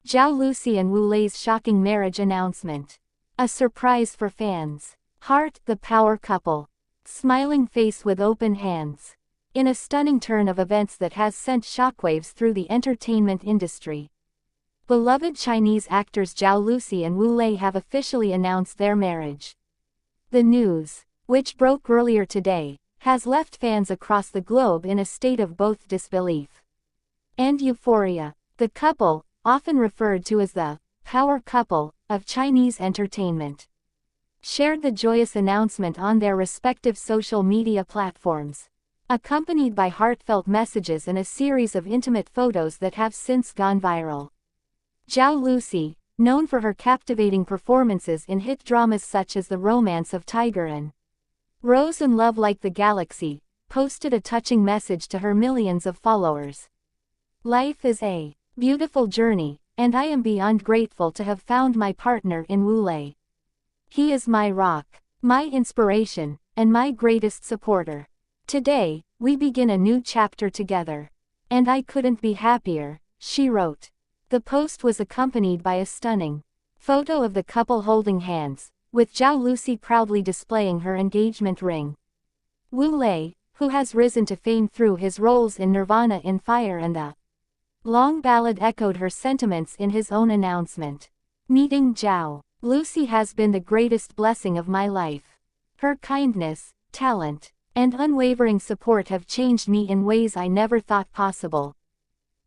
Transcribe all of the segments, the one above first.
Zhao Lusi and Wu Lei's shocking marriage announcement. A surprise for fans. Heart, the power couple. Smiling face with open hands. In a stunning turn of events that has sent shockwaves through the entertainment industry. Beloved Chinese actors Zhao Lusi and Wu Lei have officially announced their marriage. The news, which broke earlier today, has left fans across the globe in a state of both disbelief and euphoria. The couple, often referred to as the power couple of Chinese entertainment, shared the joyous announcement on their respective social media platforms, accompanied by heartfelt messages and a series of intimate photos that have since gone viral. Zhao Lusi, known for her captivating performances in hit dramas such as The Romance of Tiger and Rose and Love Like the Galaxy, posted a touching message to her millions of followers. Life is a beautiful journey, and I am beyond grateful to have found my partner in Wu Lei. He is my rock, my inspiration, and my greatest supporter. Today, we begin a new chapter together. And I couldn't be happier, she wrote. The post was accompanied by a stunning photo of the couple holding hands, with Zhao Lusi proudly displaying her engagement ring. Wu Lei, who has risen to fame through his roles in Nirvana in Fire and The Long Ballad, echoed her sentiments in his own announcement. Meeting Zhao Lusi has been the greatest blessing of my life. Her kindness, talent, and unwavering support have changed me in ways I never thought possible.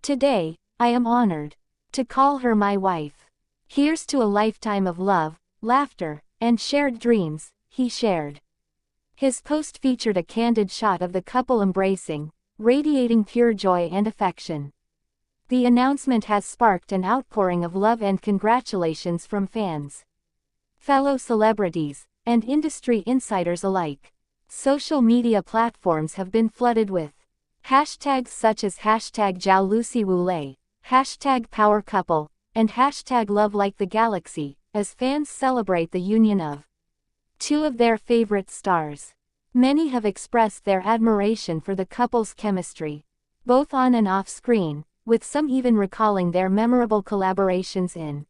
Today, I am honored to call her my wife. Here's to a lifetime of love, laughter, and shared dreams, he shared. His post featured a candid shot of the couple embracing, radiating pure joy and affection. The announcement has sparked an outpouring of love and congratulations from fans, fellow celebrities, and industry insiders alike. Social media platforms have been flooded with hashtags such as hashtag Zhao Lusi Wu Lei, hashtag Power Couple, and hashtag Love Like the Galaxy, as fans celebrate the union of two of their favorite stars. Many have expressed their admiration for the couple's chemistry, both on and off screen, with some even recalling their memorable collaborations in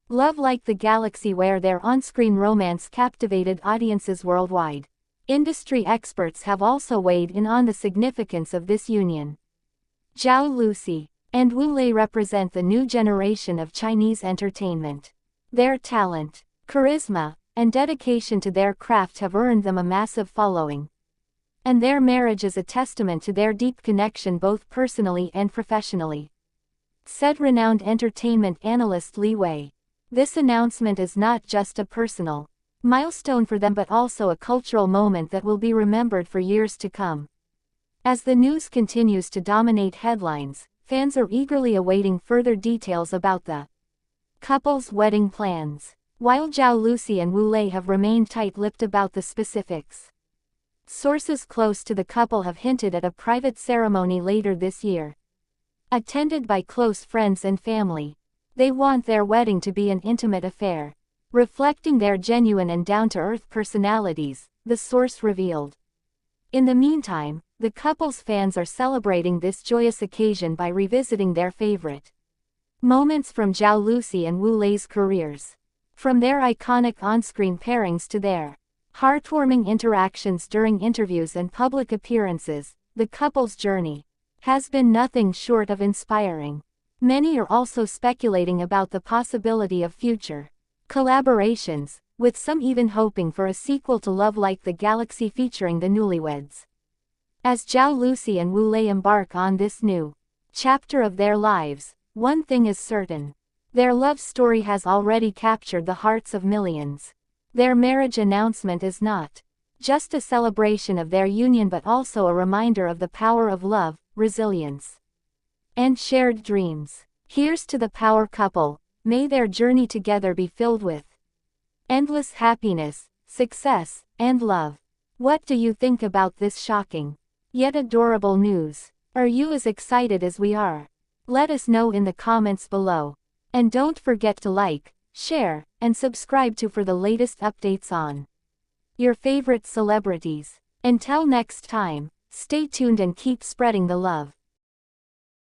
Love Like the Galaxy, where their on-screen romance captivated audiences worldwide. Industry experts have also weighed in on the significance of this union. Zhao Lusi and Wu Lei represent the new generation of Chinese entertainment. Their talent, charisma, and dedication to their craft have earned them a massive following. And their marriage is a testament to their deep connection both personally and professionally, said renowned entertainment analyst Li Wei. This announcement is not just a personal milestone for them but also a cultural moment that will be remembered for years to come. As the news continues to dominate headlines, fans are eagerly awaiting further details about the couple's wedding plans. While Zhao Lusi and Wu Lei have remained tight-lipped about the specifics, sources close to the couple have hinted at a private ceremony later this year, attended by close friends and family. They want their wedding to be an intimate affair, reflecting their genuine and down-to-earth personalities, the source revealed. In the meantime, the couple's fans are celebrating this joyous occasion by revisiting their favorite moments from Zhao Lusi and Wu Lei's careers. From their iconic on-screen pairings to their heartwarming interactions during interviews and public appearances, the couple's journey has been nothing short of inspiring. Many are also speculating about the possibility of future collaborations, with some even hoping for a sequel to Love Like the Galaxy featuring the newlyweds. As Zhao Lusi and Wu Lei embark on this new chapter of their lives, one thing is certain. Their love story has already captured the hearts of millions. Their marriage announcement is not just a celebration of their union but also a reminder of the power of love, resilience, and shared dreams. Here's to the power couple. May their journey together be filled with endless happiness, success, and love. What do you think about this shocking, yet adorable news? Are you as excited as we are? Let us know in the comments below. And don't forget to like, share, and subscribe for the latest updates on your favorite celebrities. Until next time, stay tuned and keep spreading the love.